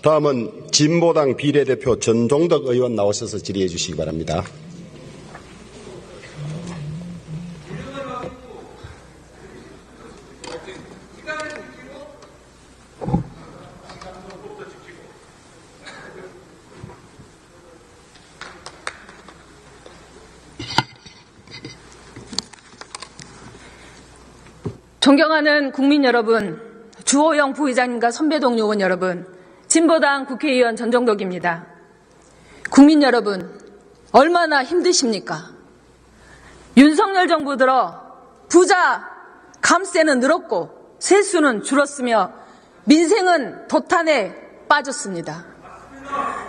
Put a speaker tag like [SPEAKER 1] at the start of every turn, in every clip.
[SPEAKER 1] 다음은 진보당 비례대표 전종덕 의원 나오셔서 질의해 주시기 바랍니다.
[SPEAKER 2] 존경하는 국민 여러분, 주호영 부의장님과 선배동 의원 여러분, 진보당 국회의원 전종덕입니다. 국민 여러분, 얼마나 힘드십니까? 윤석열 정부 들어 부자 감세는 늘었고 세수는 줄었으며 민생은 도탄에 빠졌습니다.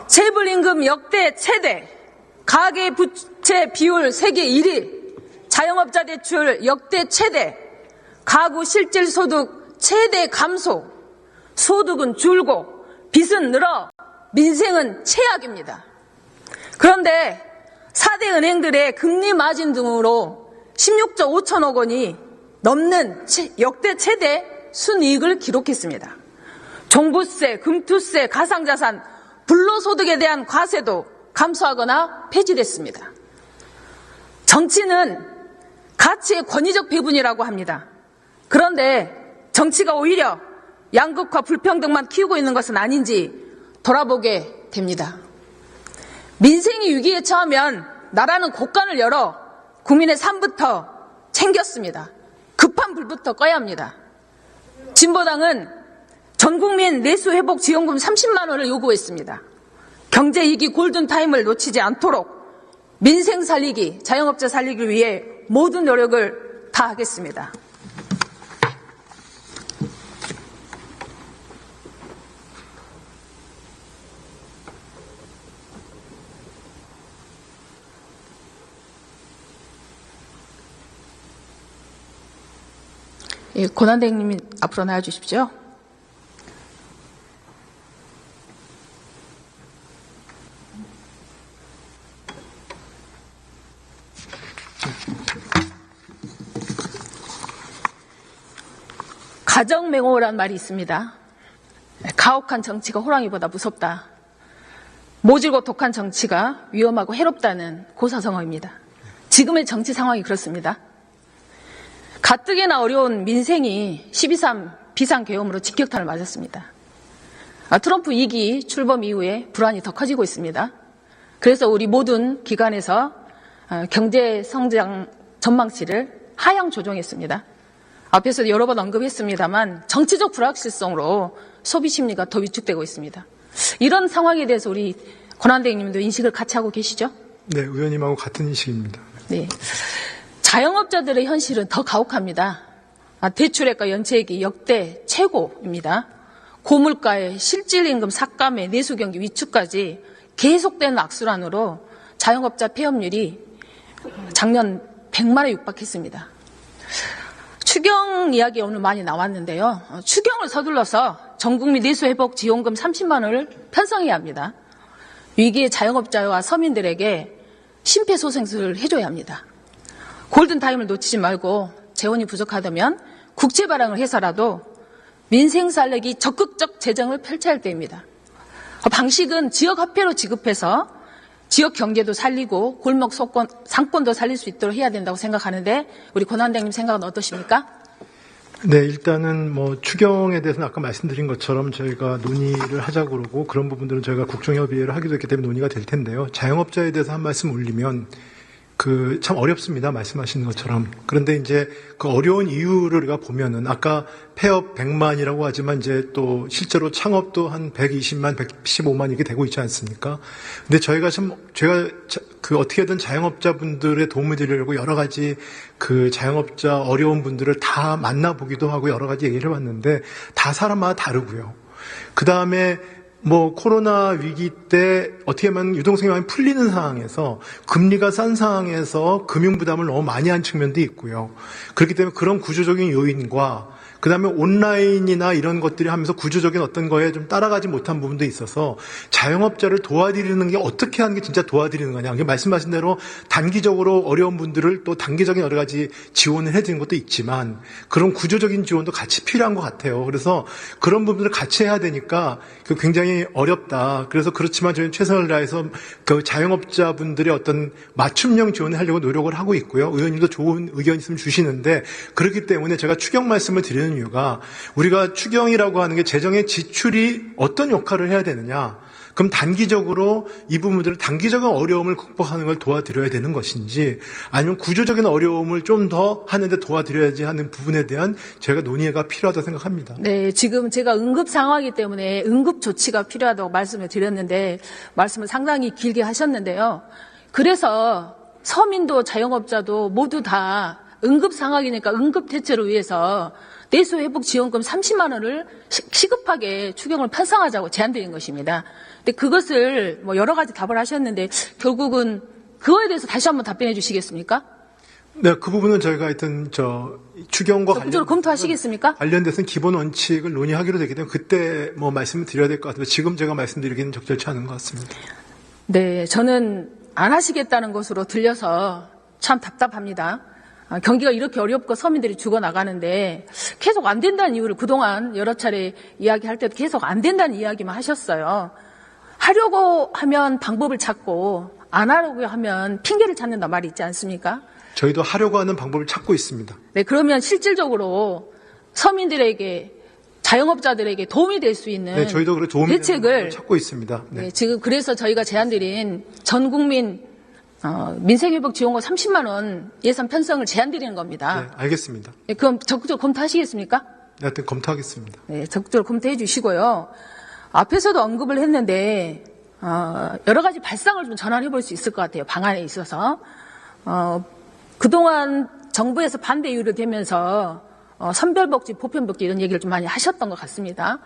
[SPEAKER 2] 체불임금 역대 최대, 가계부채 비율 세계 1위, 자영업자 대출 역대 최대, 가구 실질소득 최대 감소, 소득은 줄고 빚은 늘어 민생은 최악입니다. 그런데 4대 은행들의 금리 마진 등으로 16조 5천억 원이 넘는 역대 최대 순이익을 기록했습니다. 종부세, 금투세, 가상자산, 불로소득에 대한 과세도 감소하거나 폐지됐습니다. 정치는 가치의 권위적 배분이라고 합니다. 그런데 정치가 오히려 양극화 불평등만 키우고 있는 것은 아닌지 돌아보게 됩니다. 민생이 위기에 처하면 나라는 곳간을 열어 국민의 삶부터 챙겼습니다. 급한 불부터 꺼야 합니다. 진보당은 전국민 내수회복 지원금 30만 원을 요구했습니다. 경제위기 골든타임을 놓치지 않도록 민생 살리기, 자영업자 살리기를 위해 모든 노력을 다하겠습니다. 예, 권한대행님이 앞으로 나와주십시오. 가정맹호라는 말이 있습니다. 가혹한 정치가 호랑이보다 무섭다. 모질고 독한 정치가 위험하고 해롭다는 고사성어입니다. 지금의 정치 상황이 그렇습니다. 가뜩이나 어려운 민생이 12.3 비상계엄으로 직격탄을 맞았습니다. 트럼프 2기 출범 이후에 불안이 더 커지고 있습니다. 그래서 우리 모든 기관에서 경제 성장 전망치를 하향 조정했습니다. 앞에서 여러 번 언급했습니다만 정치적 불확실성으로 소비 심리가 더 위축되고 있습니다. 이런 상황에 대해서 우리 권한대행님도 인식을 같이 하고 계시죠?
[SPEAKER 3] 네, 의원님하고 같은 인식입니다.
[SPEAKER 2] 네. 자영업자들의 현실은 더 가혹합니다. 대출액과 연체액이 역대 최고입니다. 고물가에 실질임금 삭감에 내수경기 위축까지 계속되는 악순환으로 자영업자 폐업률이 작년 100만에 육박했습니다. 추경 이야기 오늘 많이 나왔는데요. 추경을 서둘러서 전국민 내수회복 지원금 30만 원을 편성해야 합니다. 위기의 자영업자와 서민들에게 심폐소생술을 해줘야 합니다. 골든타임을 놓치지 말고 재원이 부족하다면 국채 발행을 해서라도 민생 살리기 적극적 재정을 펼쳐야 할 때입니다. 방식은 지역화폐로 지급해서 지역 경제도 살리고 골목 상권도 살릴 수 있도록 해야 된다고 생각하는데 우리 권한대행님 생각은 어떠십니까?
[SPEAKER 3] 네, 일단은 추경에 대해서는 아까 말씀드린 것처럼 저희가 논의를 하자고 그러고 그런 부분들은 저희가 국정협의회를 하기도 했기 때문에 논의가 될 텐데요. 자영업자에 대해서 한 말씀 올리면 참 어렵습니다. 말씀하시는 것처럼. 그런데 이제 그 어려운 이유를 우리가 보면은 아까 폐업 100만이라고 하지만 이제 또 실제로 창업도 한 120만, 115만 이렇게 되고 있지 않습니까? 근데 제가 어떻게든 자영업자분들의 도움을 드리려고 여러 가지 그 자영업자 어려운 분들을 다 만나보기도 하고 여러 가지 얘기를 해봤는데 다 사람마다 다르고요. 그 다음에 코로나 위기 때 어떻게 하면 유동성이 풀리는 상황에서 금리가 싼 상황에서 금융 부담을 너무 많이 한 측면도 있고요. 그렇기 때문에 그런 구조적인 요인과 그다음에 온라인이나 이런 것들이 하면서 구조적인 어떤 거에 좀 따라가지 못한 부분도 있어서 자영업자를 도와드리는 게 어떻게 하는 게 진짜 도와드리는 거냐. 말씀하신 대로 단기적으로 어려운 분들을 또 단기적인 여러 가지 지원을 해드리는 것도 있지만 그런 구조적인 지원도 같이 필요한 것 같아요. 그래서 그런 부분들을 같이 해야 되니까 굉장히 어렵다. 그래서 그렇지만 저희는 최선을 다해서 그 자영업자분들의 어떤 맞춤형 지원을 하려고 노력을 하고 있고요. 의원님도 좋은 의견 있으면 주시는데 그렇기 때문에 제가 추경 말씀을 드리는 이유가 우리가 추경이라고 하는 게 재정의 지출이 어떤 역할을 해야 되느냐. 그럼 단기적으로 이 부분들을 단기적인 어려움을 극복하는 걸 도와드려야 되는 것인지 아니면 구조적인 어려움을 좀 더 하는데 도와드려야지 하는 부분에 대한 제가 논의가 필요하다고 생각합니다.
[SPEAKER 2] 네, 지금 제가 응급 상황이기 때문에 응급 조치가 필요하다고 말씀을 드렸는데 말씀을 상당히 길게 하셨는데요. 그래서 서민도 자영업자도 모두 다 응급 상황이니까 응급 대처를 위해서 내수회복지원금 30만 원을 시급하게 추경을 편성하자고 제안드린 것입니다. 근데 그것을 뭐 여러 가지 답을 하셨는데 결국은 그거에 대해서 다시 한번 답변해 주시겠습니까?
[SPEAKER 3] 네, 그 부분은 저희가 하여튼 추경과
[SPEAKER 2] 적극적으로 검토하시겠습니까?
[SPEAKER 3] 관련돼서는 기본 원칙을 논의하기로 되기 때문에 그때 뭐 말씀을 드려야 될 것 같아요. 지금 제가 말씀드리기는 적절치 않은 것 같습니다.
[SPEAKER 2] 네, 저는 안 하시겠다는 것으로 들려서 참 답답합니다. 경기가 이렇게 어렵고 서민들이 죽어나가는데 계속 안 된다는 이유를 그동안 여러 차례 이야기할 때도 계속 안 된다는 이야기만 하셨어요. 하려고 하면 방법을 찾고 안 하려고 하면 핑계를 찾는단 말이 있지 않습니까?
[SPEAKER 3] 저희도 하려고 하는 방법을 찾고 있습니다.
[SPEAKER 2] 네, 그러면 실질적으로 서민들에게 자영업자들에게 도움이 될 수 있는
[SPEAKER 3] 네, 저희도 그래 도움이
[SPEAKER 2] 대책을
[SPEAKER 3] 찾고 있습니다. 네.
[SPEAKER 2] 네, 지금 그래서 저희가 제안드린 전 국민 민생회복 지원금 30만 원 예산 편성을 제안드리는 겁니다.
[SPEAKER 3] 네, 알겠습니다.
[SPEAKER 2] 네, 그럼 적극적으로 검토하시겠습니까?
[SPEAKER 3] 네, 하여튼 검토하겠습니다.
[SPEAKER 2] 네, 적극적으로 검토해 주시고요. 앞에서도 언급을 했는데 여러 가지 발상을 좀 전환해 볼 수 있을 것 같아요. 방안에 있어서. 그동안 정부에서 반대 이유를 대면서 선별복지, 보편복지 이런 얘기를 좀 많이 하셨던 것 같습니다.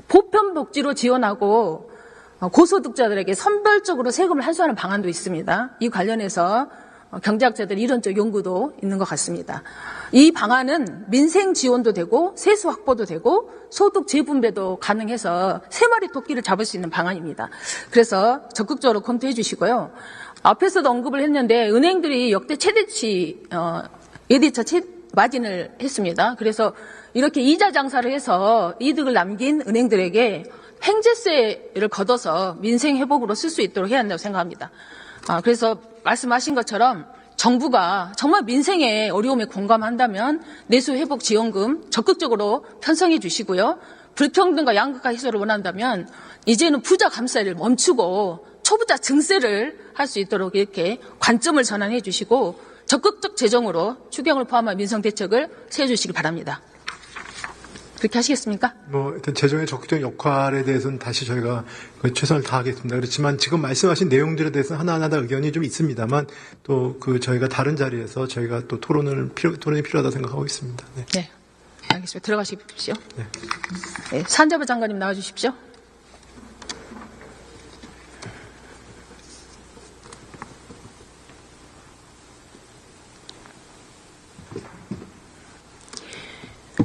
[SPEAKER 2] 보편복지로 지원하고 고소득자들에게 선별적으로 세금을 환수하는 방안도 있습니다. 이 관련해서 경제학자들 이론적 연구도 있는 것 같습니다. 이 방안은 민생 지원도 되고 세수 확보도 되고 소득 재분배도 가능해서 세 마리 토끼를 잡을 수 있는 방안입니다. 그래서 적극적으로 검토해 주시고요. 앞에서도 언급을 했는데 은행들이 역대 최대치 예대차 마진을 했습니다. 그래서 이렇게 이자 장사를 해서 이득을 남긴 은행들에게 횡재세를 걷어서 민생 회복으로 쓸 수 있도록 해야 한다고 생각합니다. 그래서 말씀하신 것처럼 정부가 정말 민생의 어려움에 공감한다면 내수회복 지원금 적극적으로 편성해 주시고요. 불평등과 양극화 해소를 원한다면 이제는 부자 감세를 멈추고 초부자 증세를 할 수 있도록 이렇게 관점을 전환해 주시고 적극적 재정으로 추경을 포함한 민생 대책을 세워 주시기 바랍니다. 그렇게 하시겠습니까?
[SPEAKER 3] 일단 재정의 적극적 역할에 대해서는 다시 저희가 최선을 다하겠습니다. 그렇지만 지금 말씀하신 내용들에 대해서 하나하나 다 의견이 좀 있습니다만 또 저희가 다른 자리에서 저희가 또 토론이 필요하다고 생각하고 있습니다. 네.
[SPEAKER 2] 네. 알겠습니다. 들어가십시오. 네. 네. 산자부 장관님 나와 주십시오.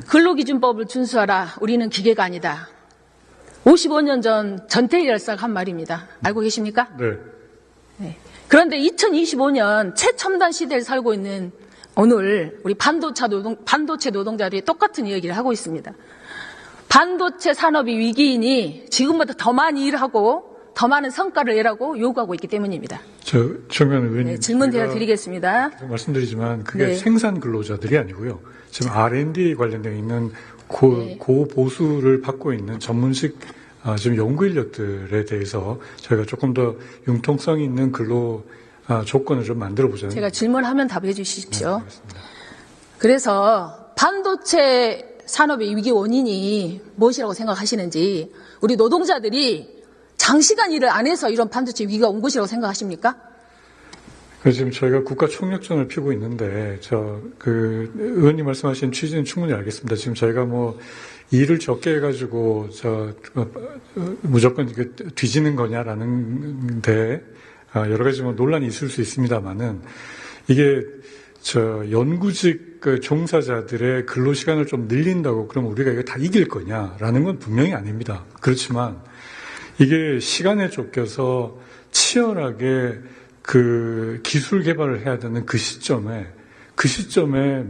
[SPEAKER 2] 근로기준법을 준수하라. 우리는 기계가 아니다. 55년 전 전태일 열사가 한 말입니다. 알고 계십니까?
[SPEAKER 4] 네.
[SPEAKER 2] 네. 그런데 2025년 최첨단 시대를 살고 있는 오늘 우리 반도체 노동자들이 똑같은 이야기를 하고 있습니다. 반도체 산업이 위기이니 지금보다 더 많이 일하고 더 많은 성과를 내라고 요구하고 있기 때문입니다.
[SPEAKER 4] 정면 의원님.
[SPEAKER 2] 네, 질문 드리겠습니다.
[SPEAKER 4] 말씀드리지만 그게
[SPEAKER 2] 네.
[SPEAKER 4] 생산 근로자들이 아니고요. 지금 R&D 관련되어 있는
[SPEAKER 2] 네.
[SPEAKER 4] 고보수를 받고 있는 전문직 지금 연구 인력들에 대해서 저희가 조금 더 융통성 있는 근로 조건을 좀 만들어 보자는.
[SPEAKER 2] 제가 질문하면 답해 주십시오.
[SPEAKER 4] 네, 알겠습니다.
[SPEAKER 2] 그래서 반도체 산업의 위기 원인이 무엇이라고 생각하시는지 우리 노동자들이 장시간 일을 안 해서 이런 반도체 위기가 온 것이라고 생각하십니까?
[SPEAKER 4] 지금 저희가 국가 총력전을 피고 있는데 의원님 말씀하신 취지는 충분히 알겠습니다. 지금 저희가 일을 적게 해가지고 무조건 뒤지는 거냐라는 데 여러 가지 논란이 있을 수 있습니다만은 이게 연구직 종사자들의 근로 시간을 좀 늘린다고 그러면 우리가 이거 다 이길 거냐라는 건 분명히 아닙니다. 그렇지만 이게 시간에 쫓겨서 치열하게 그 기술 개발을 해야 되는 그 시점에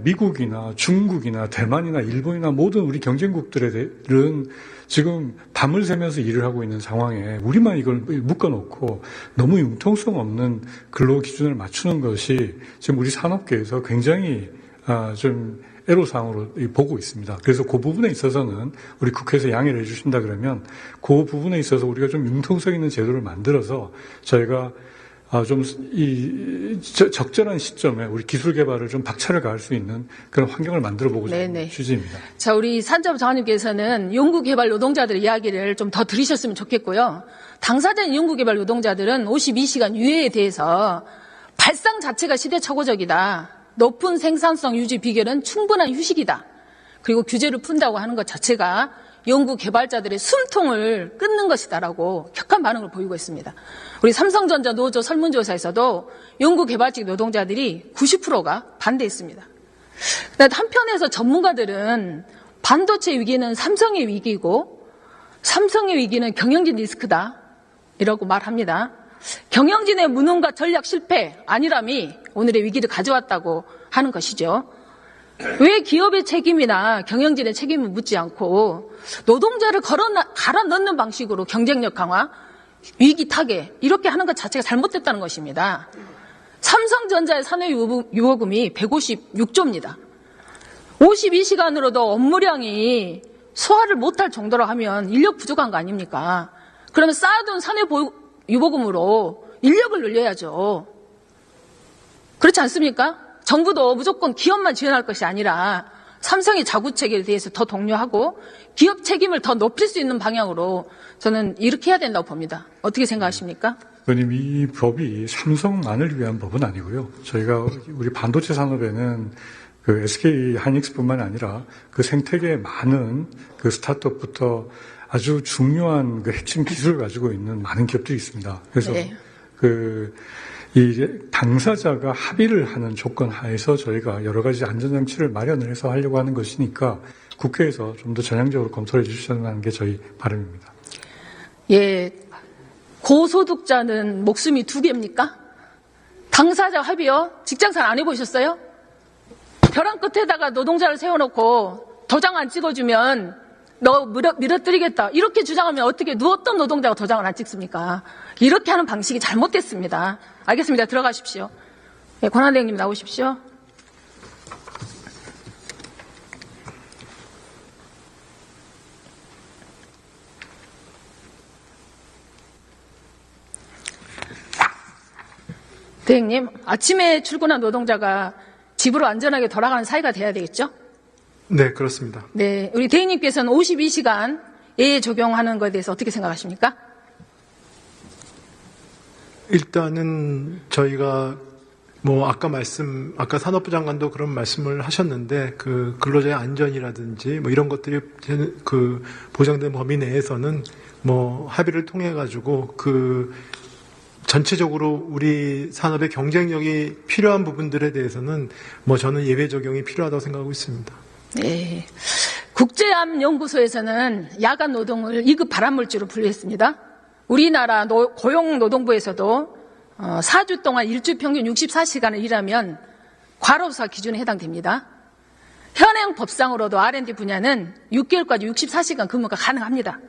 [SPEAKER 4] 미국이나 중국이나 대만이나 일본이나 모든 우리 경쟁국들은 지금 밤을 새면서 일을 하고 있는 상황에 우리만 이걸 묶어놓고 너무 융통성 없는 근로 기준을 맞추는 것이 지금 우리 산업계에서 굉장히 좀 애로사항으로 보고 있습니다. 그래서 그 부분에 있어서는 우리 국회에서 양해를 해주신다 그러면 그 부분에 있어서 우리가 좀 융통성 있는 제도를 만들어서 저희가 좀 적절한 시점에 우리 기술 개발을 좀 박차를 가할 수 있는 그런 환경을 만들어 보고자 하는 취지입니다.
[SPEAKER 2] 자, 우리 산자부 장관님께서는 연구개발 노동자들의 이야기를 좀 더 들으셨으면 좋겠고요. 당사자인 연구개발 노동자들은 52시간 유예에 대해서 발상 자체가 시대착오적이다. 높은 생산성 유지 비결은 충분한 휴식이다. 그리고 규제를 푼다고 하는 것 자체가 연구개발자들의 숨통을 끊는 것이다라고 격한 반응을 보이고 있습니다. 우리 삼성전자 노조 설문조사에서도 연구개발직 노동자들이 90%가 반대했습니다. 한편에서 전문가들은 반도체 위기는 삼성의 위기이고 삼성의 위기는 경영진 리스크다 이라고 말합니다. 경영진의 무능과 전략 실패 아니람이 오늘의 위기를 가져왔다고 하는 것이죠. 왜 기업의 책임이나 경영진의 책임을 묻지 않고 노동자를 갈아 넣는 방식으로 경쟁력 강화, 위기 타개 이렇게 하는 것 자체가 잘못됐다는 것입니다. 삼성전자의 산업유보금이 156조입니다. 52시간으로도 업무량이 소화를 못할 정도로 하면 인력 부족한 거 아닙니까? 그러면 쌓아둔 산업유보금으로 인력을 늘려야죠. 그렇지 않습니까? 정부도 무조건 기업만 지원할 것이 아니라 삼성의 자구책에 대해서 더 독려하고 기업 책임을 더 높일 수 있는 방향으로 저는 이렇게 해야 된다고 봅니다. 어떻게 생각하십니까?
[SPEAKER 4] 의원님, 이 법이 삼성만을 위한 법은 아니고요. 저희가 우리 반도체 산업에는 그 SK 하이닉스뿐만 아니라 그 생태계에 많은 그 스타트업부터 아주 중요한 그 핵심 기술을 가지고 있는 많은 기업들이 있습니다. 그래서 이 당사자가 합의를 하는 조건 하에서 저희가 여러 가지 안전장치를 마련을 해서 하려고 하는 것이니까 국회에서 좀 더 전향적으로 검토해 주셔야 하는 게 저희 바람입니다.
[SPEAKER 2] 예, 고소득자는 목숨이 두 개입니까? 당사자 합의요? 직장생활 안 해보셨어요? 벼랑 끝에다가 노동자를 세워놓고 도장 안 찍어주면 너 밀어뜨리겠다 이렇게 주장하면 어떻게 누웠던 노동자가 도장을 안 찍습니까? 이렇게 하는 방식이 잘못됐습니다. 알겠습니다. 들어가십시오. 네, 권한대행님 나오십시오. 대행님, 아침에 출근한 노동자가 집으로 안전하게 돌아가는 사이가 돼야 되겠죠?
[SPEAKER 3] 네, 그렇습니다.
[SPEAKER 2] 네, 우리 대행님께서는 52시간 예외 적용하는 것에 대해서 어떻게 생각하십니까?
[SPEAKER 3] 일단은 저희가 아까 산업부 장관도 그런 말씀을 하셨는데 그 근로자의 안전이라든지 뭐 이런 것들이 그 보장된 범위 내에서는 뭐 합의를 통해 가지고 그 전체적으로 우리 산업의 경쟁력이 필요한 부분들에 대해서는 뭐 저는 예외 적용이 필요하다고 생각하고 있습니다. 네.
[SPEAKER 2] 국제암연구소에서는 야간 노동을 2급 발암물질로 분류했습니다. 우리나라 고용노동부에서도 4주 동안 일주 평균 64시간을 일하면 과로사 기준에 해당됩니다. 현행 법상으로도 R&D 분야는 6개월까지 64시간 근무가 가능합니다.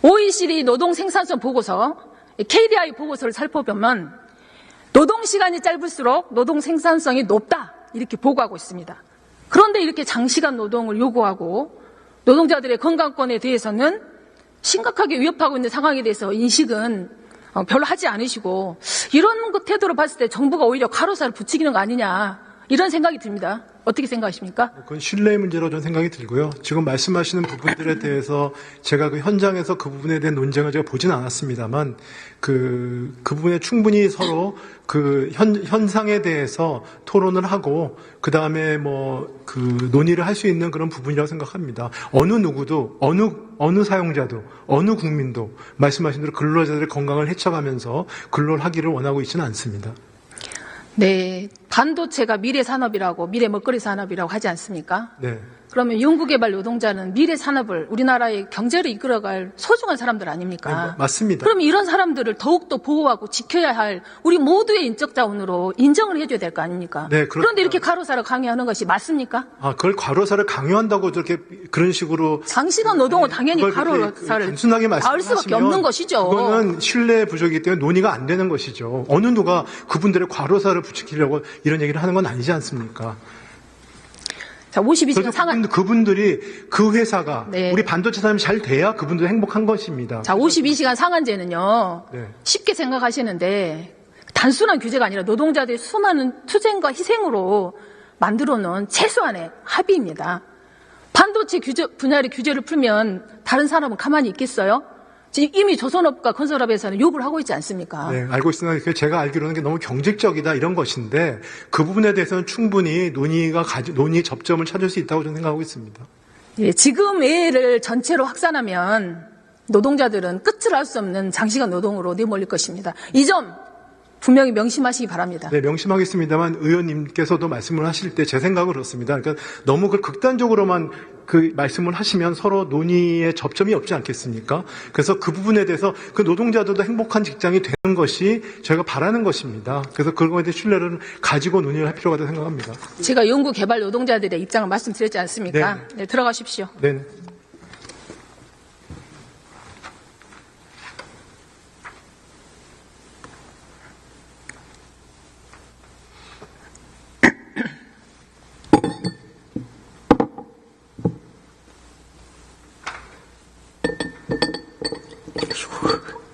[SPEAKER 2] OECD 노동 생산성 보고서 KDI 보고서를 살펴보면 노동시간이 짧을수록 노동 생산성이 높다 이렇게 보고하고 있습니다. 그런데 이렇게 장시간 노동을 요구하고 노동자들의 건강권에 대해서는 심각하게 위협하고 있는 상황에 대해서 인식은 별로 하지 않으시고 이런 태도로 봤을 때 정부가 오히려 과로사를 부추기는 거 아니냐 이런 생각이 듭니다. 어떻게 생각하십니까?
[SPEAKER 3] 그건 신뢰의 문제로 저는 생각이 들고요. 지금 말씀하시는 부분들에 대해서 제가 그 현장에서 그 부분에 대한 논쟁을 제가 보지는 않았습니다만 그 부분에 충분히 서로 그 현상에 대해서 토론을 하고 그 다음에 그 논의를 할 수 있는 그런 부분이라고 생각합니다. 어느 누구도 어느 사용자도 어느 국민도 말씀하신 대로 근로자들의 건강을 해쳐가면서 근로를 하기를 원하고 있지는 않습니다.
[SPEAKER 2] 네, 반도체가 미래 산업이라고, 미래 먹거리 산업이라고 하지 않습니까?
[SPEAKER 3] 네.
[SPEAKER 2] 그러면 연구개발 노동자는 미래 산업을, 우리나라의 경제를 이끌어갈 소중한 사람들 아닙니까?
[SPEAKER 3] 네, 맞습니다.
[SPEAKER 2] 그럼 이런 사람들을 더욱더 보호하고 지켜야 할 우리 모두의 인적 자원으로 인정을 해줘야 될 거 아닙니까?
[SPEAKER 3] 네,
[SPEAKER 2] 그런데 이렇게 과로사를 강요하는 것이 맞습니까?
[SPEAKER 3] 그걸 과로사를 강요한다고 저렇게 그런 식으로
[SPEAKER 2] 장시간 노동은 당연히
[SPEAKER 3] 그걸 그렇게
[SPEAKER 2] 과로사를
[SPEAKER 3] 단순하게
[SPEAKER 2] 닿을 수밖에
[SPEAKER 3] 말씀하시면
[SPEAKER 2] 없는 것이죠.
[SPEAKER 3] 그거는 신뢰 부족이기 때문에 논의가 안 되는 것이죠. 어느 누가 그분들의 과로사를 부추기려고 이런 얘기를 하는 건 아니지 않습니까?
[SPEAKER 2] 자, 52시간
[SPEAKER 3] 그래서
[SPEAKER 2] 상한.
[SPEAKER 3] 그분들이 그 회사가
[SPEAKER 2] 네.
[SPEAKER 3] 우리 반도체 산업이 잘 돼야 그분들 행복한 것입니다.
[SPEAKER 2] 자, 52시간 상한제는요,
[SPEAKER 3] 네.
[SPEAKER 2] 쉽게 생각하시는데, 단순한 규제가 아니라 노동자들의 수많은 투쟁과 희생으로 만들어 놓은 최소한의 합의입니다. 반도체 분야의 규제를 풀면 다른 산업은 가만히 있겠어요? 지금 이미 조선업과 건설업에서는 욕을 하고 있지 않습니까?
[SPEAKER 3] 네, 알고 있습니다. 제가 알기로는 게 너무 경직적이다 이런 것인데 그 부분에 대해서는 충분히 논의 접점을 찾을 수 있다고 저는 생각하고 있습니다.
[SPEAKER 2] 예, 지금 애를 전체로 확산하면 노동자들은 끝을 알 수 없는 장시간 노동으로 내몰릴 것입니다. 이 점 분명히 명심하시기 바랍니다.
[SPEAKER 3] 네, 명심하겠습니다만 의원님께서도 말씀을 하실 때 제 생각은 그렇습니다. 그러니까 너무 그 극단적으로만 그 말씀을 하시면 서로 논의의 접점이 없지 않겠습니까? 그래서 그 부분에 대해서 그 노동자들도 행복한 직장이 되는 것이 저희가 바라는 것입니다. 그래서 그거에 대해 신뢰를 가지고 논의를 할 필요가 있다고 생각합니다.
[SPEAKER 2] 제가 연구개발 노동자들의 입장을 말씀드렸지 않습니까?
[SPEAKER 3] 네.
[SPEAKER 2] 네, 들어가십시오.
[SPEAKER 3] 네.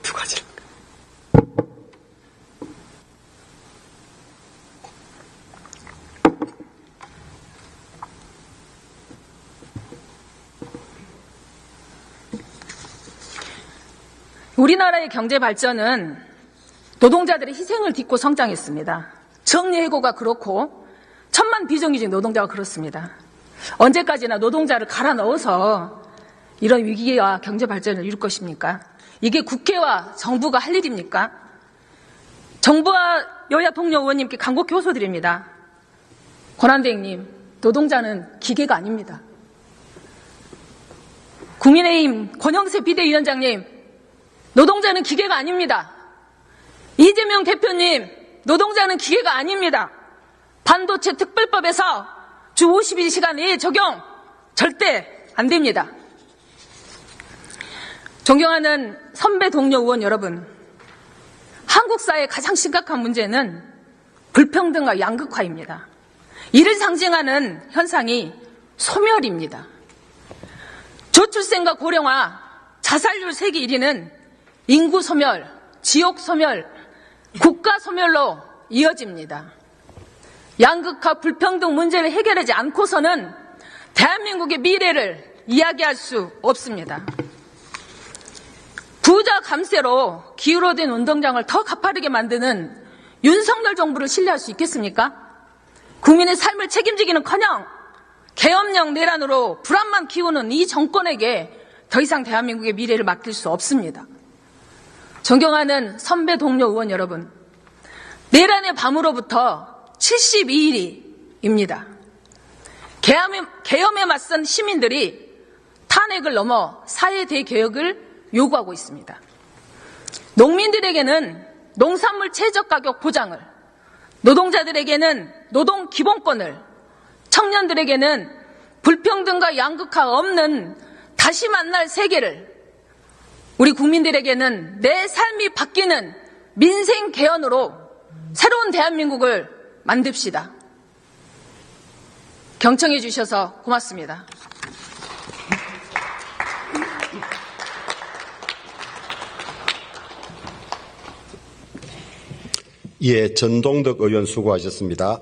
[SPEAKER 1] 두 가지.
[SPEAKER 2] 우리나라의 경제 발전은 노동자들의 희생을 딛고 성장했습니다. 정리해고가 그렇고 천만 비정규직 노동자가 그렇습니다. 언제까지나 노동자를 갈아 넣어서 이런 위기와 경제 발전을 이룰 것입니까? 이게 국회와 정부가 할 일입니까? 정부와 여야 동료 의원님께 간곡히 호소드립니다. 권한대행님, 노동자는 기계가 아닙니다. 국민의힘 권영세 비대위원장님, 노동자는 기계가 아닙니다. 이재명 대표님, 노동자는 기계가 아닙니다. 반도체 특별법에서 주 52시간 이내 적용 절대 안 됩니다. 존경하는 선배 동료 의원 여러분, 한국 사회의 가장 심각한 문제는 불평등과 양극화입니다. 이를 상징하는 현상이 소멸입니다. 저출생과 고령화, 자살률 세계 1위는 인구 소멸, 지역 소멸, 국가 소멸로 이어집니다. 양극화 불평등 문제를 해결하지 않고서는 대한민국의 미래를 이야기할 수 없습니다. 부자 감세로 기울어진 운동장을 더 가파르게 만드는 윤석열 정부를 신뢰할 수 있겠습니까? 국민의 삶을 책임지기는커녕 계엄령 내란으로 불안만 키우는 이 정권에게 더 이상 대한민국의 미래를 맡길 수 없습니다. 존경하는 선배 동료 의원 여러분, 내란의 밤으로부터 72일입니다. 계엄에 맞선 시민들이 탄핵을 넘어 사회 대개혁을 요구하고 있습니다. 농민들에게는 농산물 최저가격 보장을, 노동자들에게는 노동 기본권을, 청년들에게는 불평등과 양극화 없는 다시 만날 세계를, 우리 국민들에게는 내 삶이 바뀌는 민생 개헌으로 새로운 대한민국을 만듭시다. 경청해 주셔서 고맙습니다.
[SPEAKER 1] 예, 전동덕 의원 수고하셨습니다.